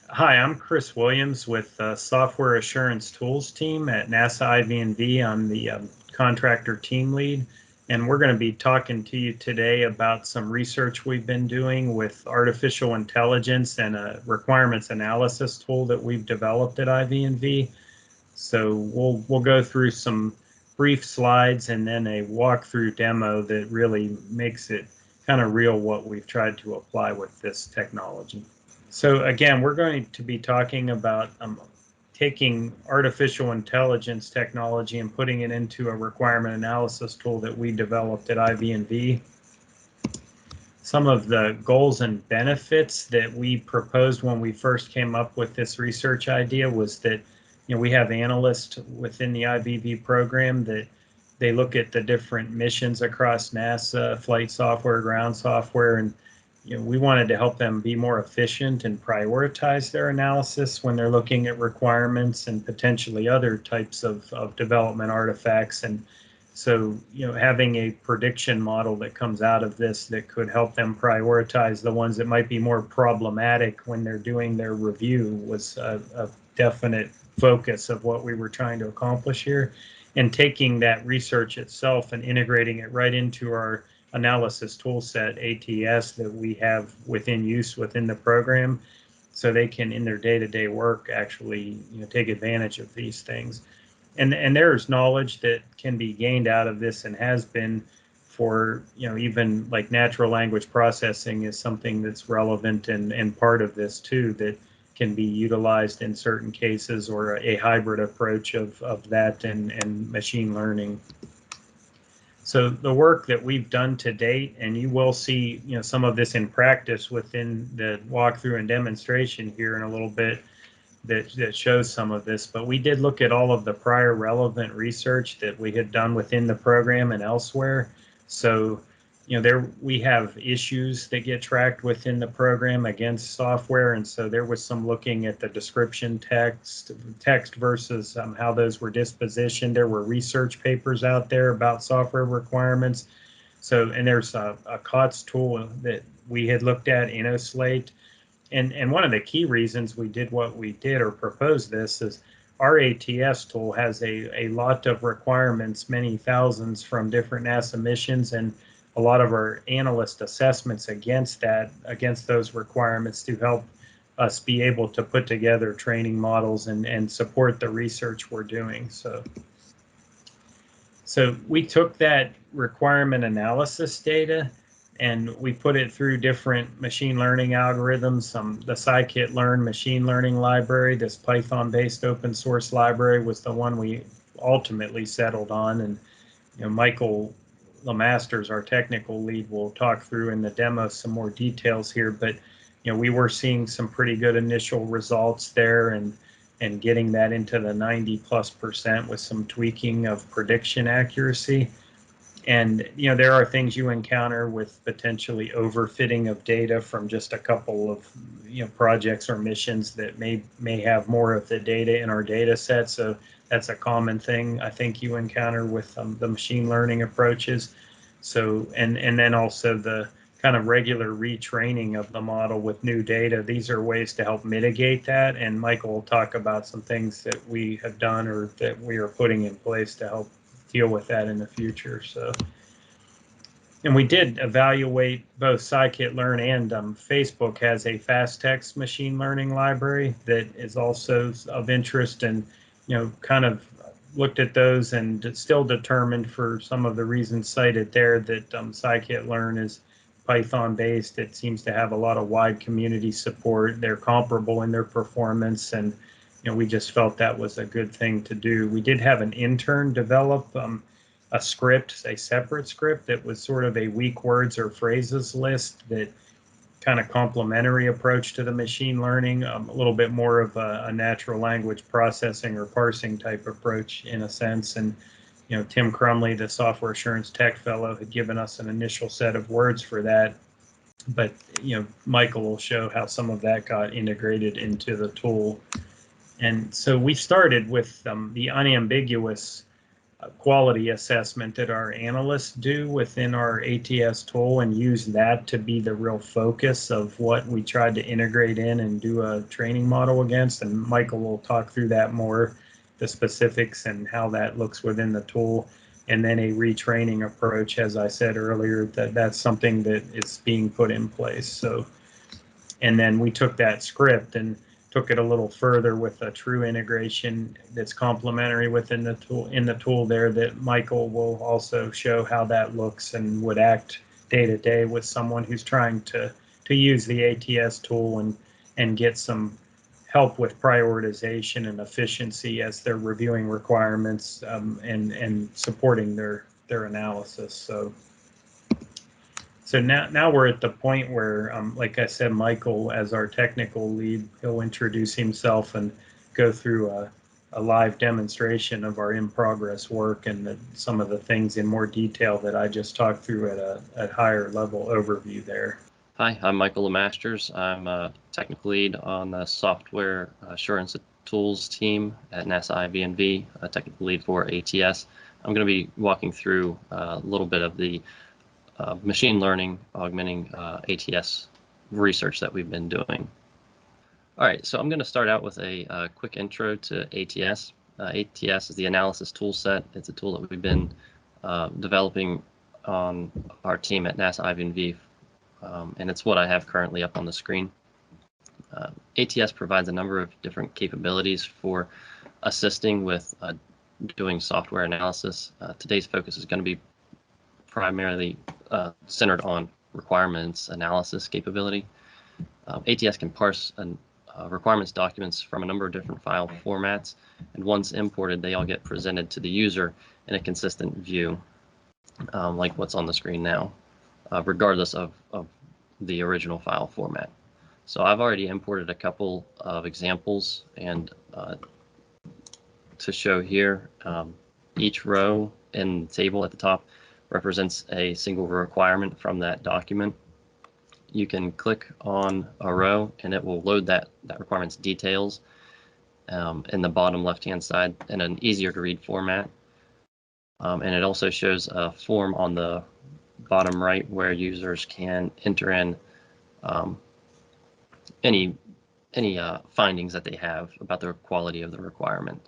Hi, I'm Chris Williams with Software Assurance Tools team at NASA IV&V. I'm the contractor team lead, and we're going to be talking to you today about some research we've been doing with artificial intelligence and a requirements analysis tool that we've developed at IV&V. So we'll go through some brief slides and then a walkthrough demo that really makes it kind of real what we've tried to apply with this technology. So again, we're going to be talking about taking artificial intelligence technology and putting it into a requirement analysis tool that we developed at IV&V. Some of the goals and benefits that we proposed when we first came up with this research idea was that, we have analysts within the IVV program that they look at the different missions across NASA, flight software, ground software, and we wanted to help them be more efficient and prioritize their analysis when they're looking at requirements and potentially other types of development artifacts. And so, having a prediction model that comes out of this that could help them prioritize the ones that might be more problematic when they're doing their review was a definite focus of what we were trying to accomplish here. And taking that research itself and integrating it right into our analysis toolset, ATS, that we have within use within the program, so they can, in their day-to-day work, actually take advantage of these things. And there's knowledge that can be gained out of this and has been for, even like natural language processing is something that's relevant and part of this too, that can be utilized in certain cases, or a hybrid approach of that and machine learning. So the work that we've done to date, and you will see, some of this in practice within the walkthrough and demonstration here in a little bit, that shows some of this, but we did look at all of the prior relevant research that we had done within the program and elsewhere. So, there we have issues that get tracked within the program against software, and so there was some looking at the description text versus how those were dispositioned. There were research papers out there about software requirements. So, and there's a COTS tool that we had looked at, InnoSlate. And one of the key reasons we did what we did or proposed this is our ATS tool has a lot of requirements, many thousands from different NASA missions, and a lot of our analyst assessments against those requirements to help us be able to put together training models and support the research we're doing. So we took that requirement analysis data and we put it through different machine learning algorithms. The scikit-learn machine learning library, this Python-based open source library, was the one we ultimately settled on. And Michael Lemasters, our technical lead, will talk through in the demo some more details here. But we were seeing some pretty good initial results there, and getting that into the 90+% with some tweaking of prediction accuracy. And there are things you encounter with potentially overfitting of data from just a couple of projects or missions that may have more of the data in our data set. So that's a common thing I think you encounter with the machine learning approaches. So and then also the kind of regular retraining of the model with new data. These are ways to help mitigate that. And Michael will talk about some things that we have done or that we are putting in place to help deal with that in the future. So, and we did evaluate both scikit-learn and Facebook has a fast text machine learning library that is also of interest, and kind of looked at those and still determined, for some of the reasons cited there, that scikit-learn is Python based. It seems to have a lot of wide community support. They're comparable in their performance, and we just felt that was a good thing to do. We did have an intern develop a script, a separate script that was sort of a weak words or phrases list, that kind of complementary approach to the machine learning, a little bit more of a natural language processing or parsing type approach in a sense. And Tim Crumley, the software assurance tech fellow, had given us an initial set of words for that. But Michael will show how some of that got integrated into the tool. And so we started with the unambiguous quality assessment that our analysts do within our ATS tool and use that to be the real focus of what we tried to integrate in and do a training model against. And Michael will talk through that more, the specifics and how that looks within the tool. And then a retraining approach, as I said earlier, that's something that is being put in place. So, and then we took that script and took it a little further with a true integration that's complementary within the tool there that Michael will also show how that looks and would act day to day with someone who's trying to use the ATS tool and get some help with prioritization and efficiency as they're reviewing requirements and supporting their analysis. So now we're at the point where, like I said, Michael, as our technical lead, he'll introduce himself and go through a live demonstration of our in-progress work and some of the things in more detail that I just talked through at a higher level overview there. Hi, I'm Michael Lemasters. I'm a technical lead on the software assurance tools team at NASA IV&V, a technical lead for ATS. I'm going to be walking through a little bit of the machine learning augmenting ATS research that we've been doing. All right, so I'm going to start out with a quick intro to ATS. ATS is the analysis tool set. It's a tool that we've been developing on our team at NASA IV&V, and it's what I have currently up on the screen. ATS provides a number of different capabilities for assisting with doing software analysis. Today's focus is going to be primarily centered on requirements analysis capability. ATS can parse requirements documents from a number of different file formats, and once imported, they all get presented to the user in a consistent view, like what's on the screen now, regardless of the original file format. So I've already imported a couple of examples, and to show here, each row in the table at the top represents a single requirement from that document. You can click on a row and it will load that requirement's details in the bottom left-hand side in an easier to read format. And it also shows a form on the bottom right where users can enter in any findings that they have about the quality of the requirement.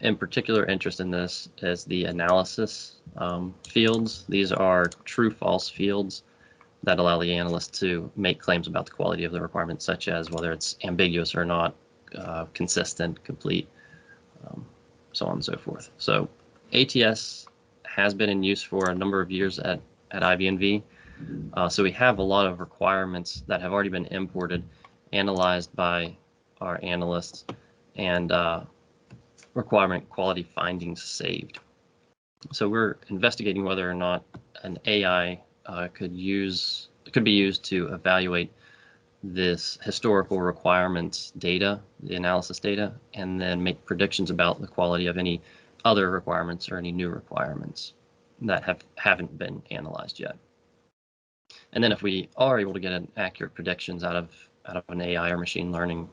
In particular interest in this is the analysis fields. These are true-false fields that allow the analyst to make claims about the quality of the requirement, such as whether it's ambiguous or not, consistent, complete, so on and so forth. So ATS has been in use for a number of years at IV&V. So we have a lot of requirements that have already been imported, analyzed by our analysts, and requirement quality findings saved. So we're investigating whether or not an AI could be used to evaluate this historical requirements data, the analysis data, and then make predictions about the quality of any other requirements or any new requirements that haven't been analyzed yet. And then if we are able to get an accurate predictions out of an AI or machine learning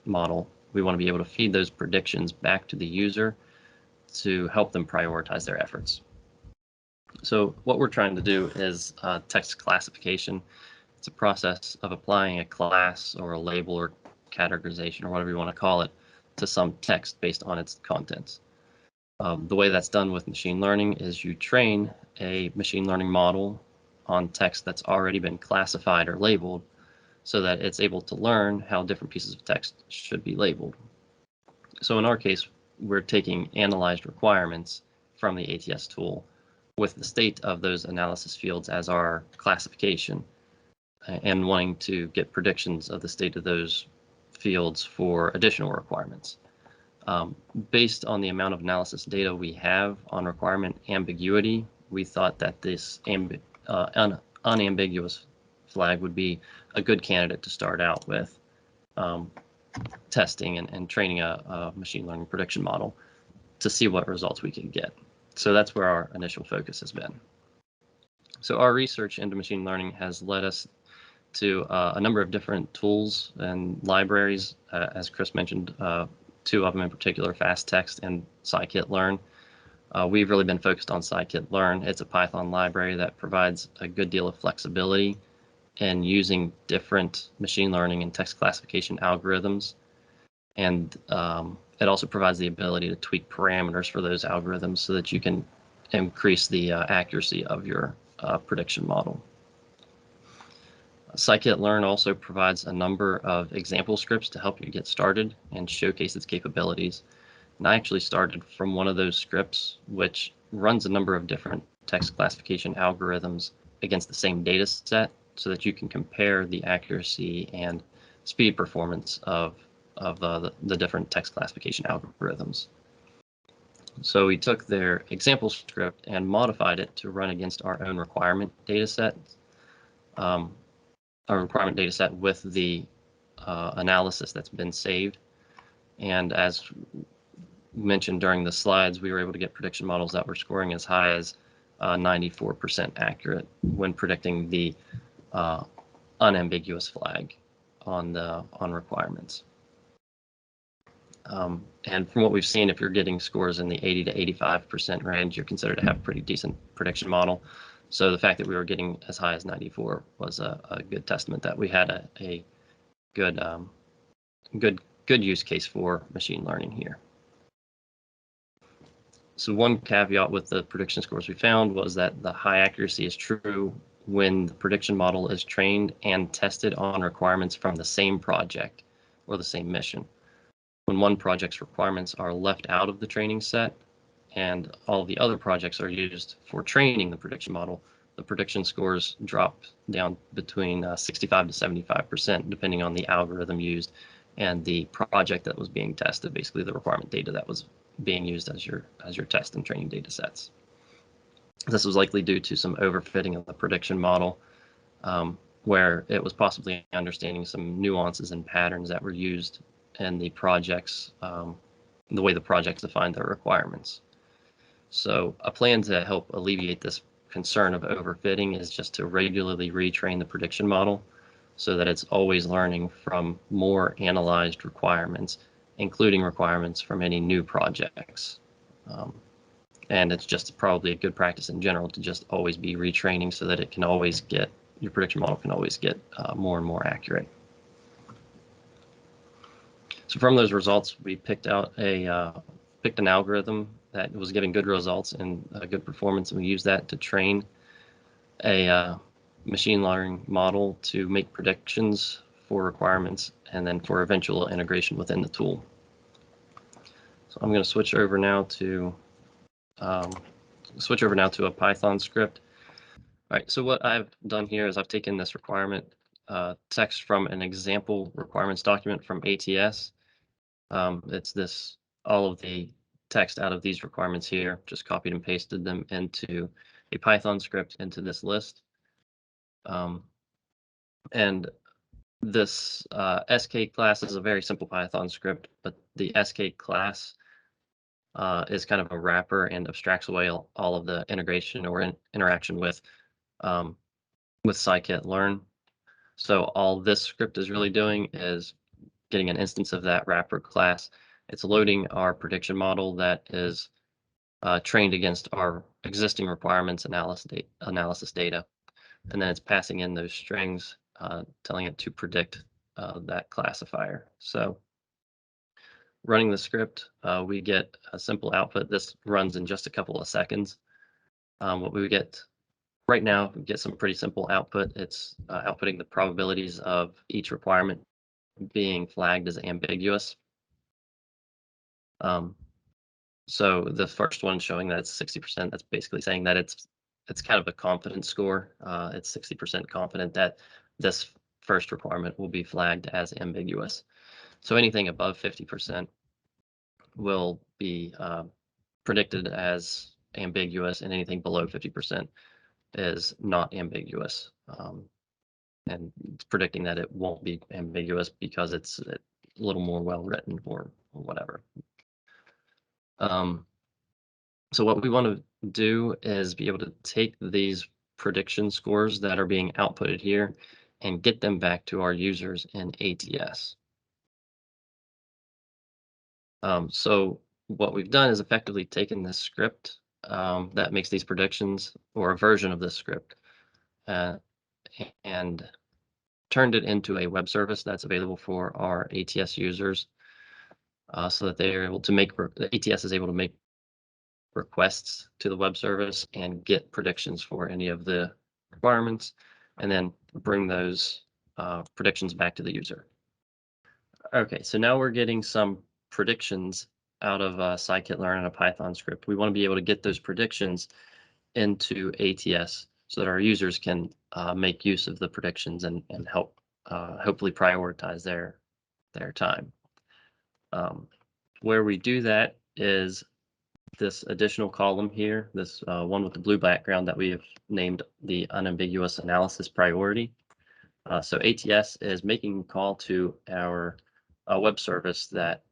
model, we want to be able to feed those predictions back to the user to help them prioritize their efforts. So what we're trying to do is text classification. It's a process of applying a class or a label or categorization or whatever you want to call it to some text based on its contents. The way that's done with machine learning is you train a machine learning model on text that's already been classified or labeled so that it's able to learn how different pieces of text should be labeled. So in our case, we're taking analyzed requirements from the ATS tool with the state of those analysis fields as our classification and wanting to get predictions of the state of those fields for additional requirements. Based on the amount of analysis data we have on requirement ambiguity, we thought that this unambiguous flag would be a good candidate to start out with testing and training a machine learning prediction model to see what results we can get. So that's where our initial focus has been. So our research into machine learning has led us to a number of different tools and libraries, as Chris mentioned, two of them in particular, FastText and scikit-learn. We've really been focused on scikit-learn. It's a Python library that provides a good deal of flexibility in using different machine learning and text classification algorithms. And it also provides the ability to tweak parameters for those algorithms so that you can increase the accuracy of your prediction model. Scikit-learn also provides a number of example scripts to help you get started and showcase its capabilities. And I actually started from one of those scripts, which runs a number of different text classification algorithms against the same data set so that you can compare the accuracy and speed performance of the different text classification algorithms. So we took their example script and modified it to run against our own requirement data set, with the analysis that's been saved. And as mentioned during the slides, we were able to get prediction models that were scoring as high as 94% accurate when predicting the unambiguous flag on requirements. And from what we've seen, if you're getting scores in the 80 to 85% range, you're considered to have a pretty decent prediction model. So the fact that we were getting as high as 94 was a good testament that we had a good use case for machine learning here. So one caveat with the prediction scores we found was that the high accuracy is true when the prediction model is trained and tested on requirements from the same project or the same mission. When one project's requirements are left out of the training set and all the other projects are used for training the prediction model, the prediction scores drop down between 65 to 75%, depending on the algorithm used and the project that was being tested, basically the requirement data that was being used as your test and training data sets. This was likely due to some overfitting of the prediction model, where it was possibly understanding some nuances and patterns that were used in the projects, the way the projects defined their requirements. So a plan to help alleviate this concern of overfitting is just to regularly retrain the prediction model so that it's always learning from more analyzed requirements, including requirements from any new projects. And it's just probably a good practice in general to just always be retraining so that it can always get, your prediction model can always get more and more accurate. So from those results, we picked out picked an algorithm that was giving good results and good performance, and we used that to train a machine learning model to make predictions for requirements and then for eventual integration within the tool. So I'm going to switch over now to a Python script. All right, so what I've done here is I've taken this requirement text from an example requirements document from ATS. It's all of the text out of these requirements here, just copied and pasted them into a Python script into this list. And this SK class is a very simple Python script, but the SK class is kind of a wrapper and abstracts away all of the integration or interaction with scikit-learn. So all this script is really doing is getting an instance of that wrapper class. It's loading our prediction model that is trained against our existing requirements analysis data. And then it's passing in those strings, telling it to predict that classifier. So running the script, we get a simple output. This runs in just a couple of seconds. What we get right now, we get some pretty simple output. It's outputting the probabilities of each requirement being flagged as ambiguous. So the first one showing that it's 60%, that's basically saying that it's kind of a confidence score. It's 60% confident that this first requirement will be flagged as ambiguous. So anything above 50% will be predicted as ambiguous, and anything below 50% is not ambiguous. And it's predicting that it won't be ambiguous because it's a little more well written or whatever. So what we want to do is be able to take these prediction scores that are being outputted here and get them back to our users in ATS. So what we've done is effectively taken this script that makes these predictions, or a version of this script, uh, and turned it into a web service that's available for our ATS users, so that they are able to the ATS is able to make requests to the web service and get predictions for any of the requirements, and then bring those predictions back to the user. Okay, so now we're getting some predictions out of scikit-learn and a Python script. We want to be able to get those predictions into ATS so that our users can make use of the predictions and help hopefully prioritize their time. Where we do that is this additional column here, this one with the blue background that we have named the unambiguous analysis priority. So ATS is making a call to our web service that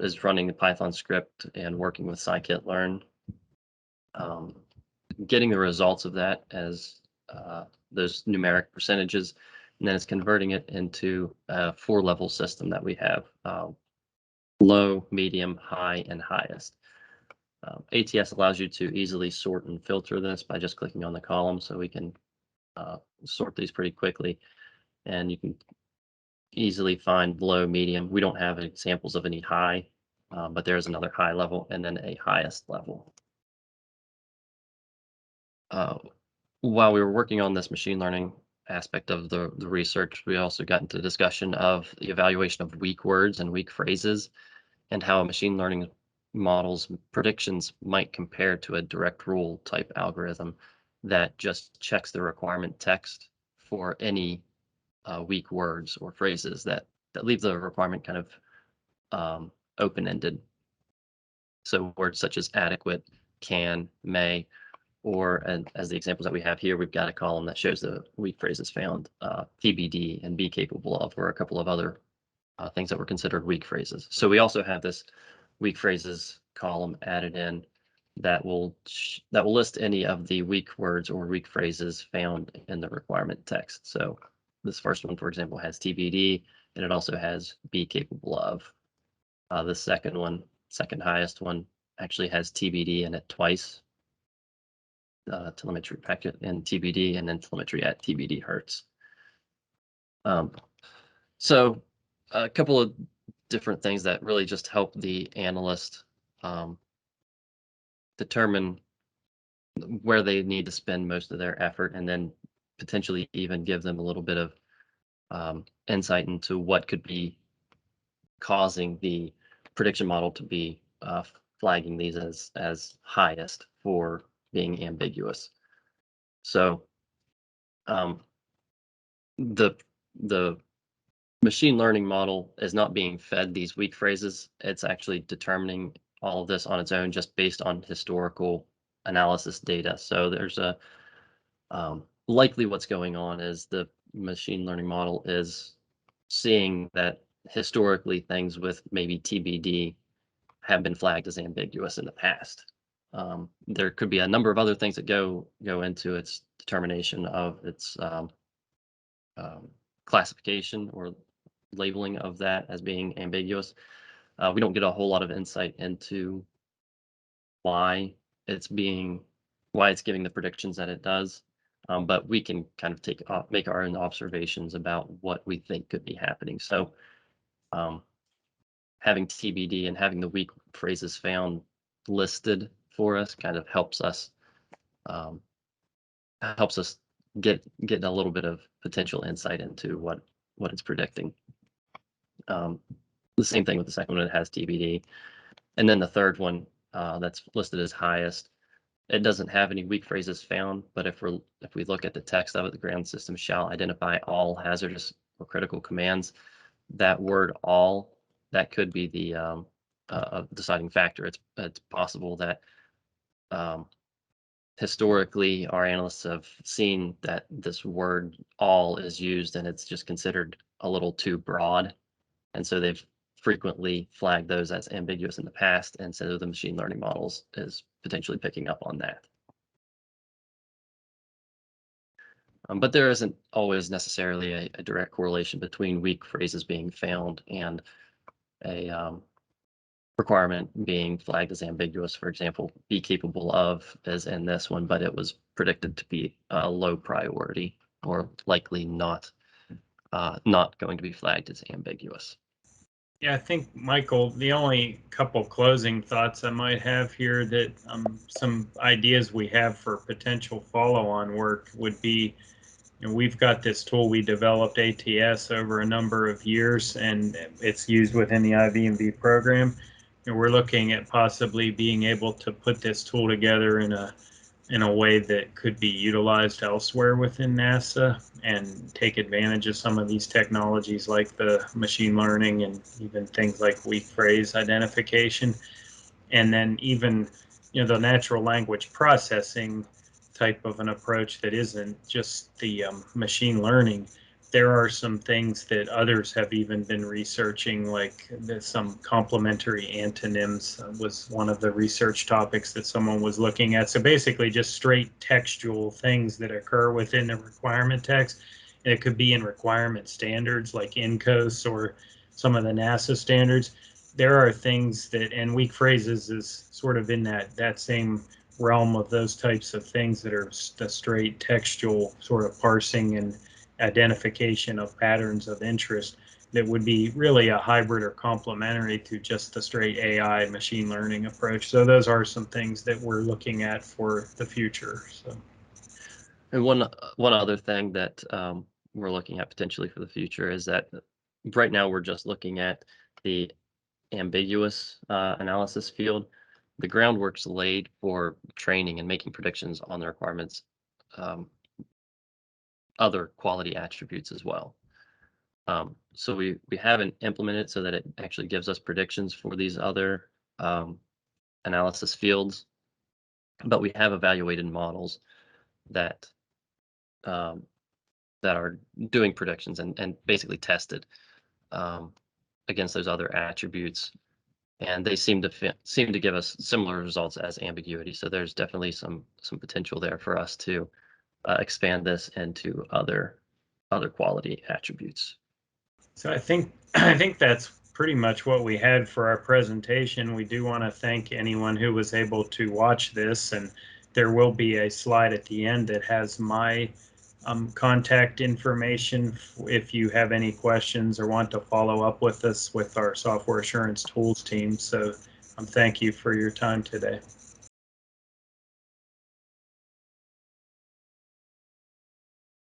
is running the Python script and working with scikit-learn, getting the results of that as those numeric percentages, and then it's converting it into a 4-level system that we have: low, medium, high, and highest. ATS allows you to easily sort and filter this by just clicking on the column, so we can sort these pretty quickly, and you can easily find low, medium. We don't have examples of any high, but there's another high level and then a highest level. While we were working on this machine learning aspect of the research, we also got into discussion of the evaluation of weak words and weak phrases, and how a machine learning model's predictions might compare to a direct rule type algorithm that just checks the requirement text for any weak words or phrases that leave the requirement kind of open-ended. So words such as adequate, can, may, or, and as the examples that we have here, we've got a column that shows the weak phrases found, TBD and be capable of, or a couple of other things that were considered weak phrases. So we also have this weak phrases column added in that will list any of the weak words or weak phrases found in the requirement text. So this first one, for example, has TBD, and it also has be capable of. The second one, second highest one, actually has TBD in it twice. Telemetry packet in TBD, and then telemetry at TBD hertz. So a couple of different things that really just help the analyst determine where they need to spend most of their effort, and then potentially even give them a little bit of insight into what could be causing the prediction model to be flagging these as highest for being ambiguous. So the machine learning model is not being fed these weak phrases. It's actually determining all of this on its own, just based on historical analysis data. So there's a likely what's going on is the machine learning model is seeing that historically things with maybe TBD have been flagged as ambiguous in the past. There could be a number of other things that go into its determination of its classification or labeling of that as being ambiguous. We don't get a whole lot of insight into why it's giving the predictions that it does, but we can kind of make our own observations about what we think could be happening. So having TBD and having the weak phrases found listed for us kind of helps us get a little bit of potential insight into what it's predicting. The same thing with the second one, it has TBD. And then the third one that's listed as highest, it doesn't have any weak phrases found, but if we look at the text of it, the ground system shall identify all hazardous or critical commands. That word all, that could be the deciding factor. It's possible that historically our analysts have seen that this word all is used and it's just considered a little too broad. And so they've frequently flagged those as ambiguous in the past, and so the machine learning models is potentially picking up on that. But there isn't always necessarily a direct correlation between weak phrases being found and a requirement being flagged as ambiguous, for example, be capable of, as in this one, but it was predicted to be a low priority or likely not going to be flagged as ambiguous. Yeah, I think, Michael, the only couple closing thoughts I might have here that some ideas we have for potential follow-on work would be, we've got this tool we developed, ATS, over a number of years, and it's used within the IV&V program. And we're looking at possibly being able to put this tool together in a way that could be utilized elsewhere within NASA and take advantage of some of these technologies like the machine learning and even things like weak phrase identification. And then even, the natural language processing type of an approach that isn't just the machine learning. There are some things that others have even been researching, like some complementary antonyms was one of the research topics that someone was looking at. So basically just straight textual things that occur within the requirement text. And it could be in requirement standards like INCOS or some of the NASA standards. There are things that, and weak phrases is sort of in that same realm of those types of things that are the straight textual sort of parsing and identification of patterns of interest that would be really a hybrid or complementary to just the straight AI machine learning approach. So those are some things that we're looking at for the future. So, and one other thing that we're looking at potentially for the future is that right now we're just looking at the ambiguous analysis field. The groundwork's laid for training and making predictions on the requirements, other quality attributes as well. So we haven't implemented so that it actually gives us predictions for these other analysis fields, but we have evaluated models that that are doing predictions and basically tested against those other attributes, and they seem to give us similar results as ambiguity. So there's definitely some potential there for us to expand this into other quality attributes. So I think that's pretty much what we had for our presentation. We do want to thank anyone who was able to watch this, and there will be a slide at the end that has my contact information if you have any questions or want to follow up with us with our software assurance tools team. So thank you for your time today.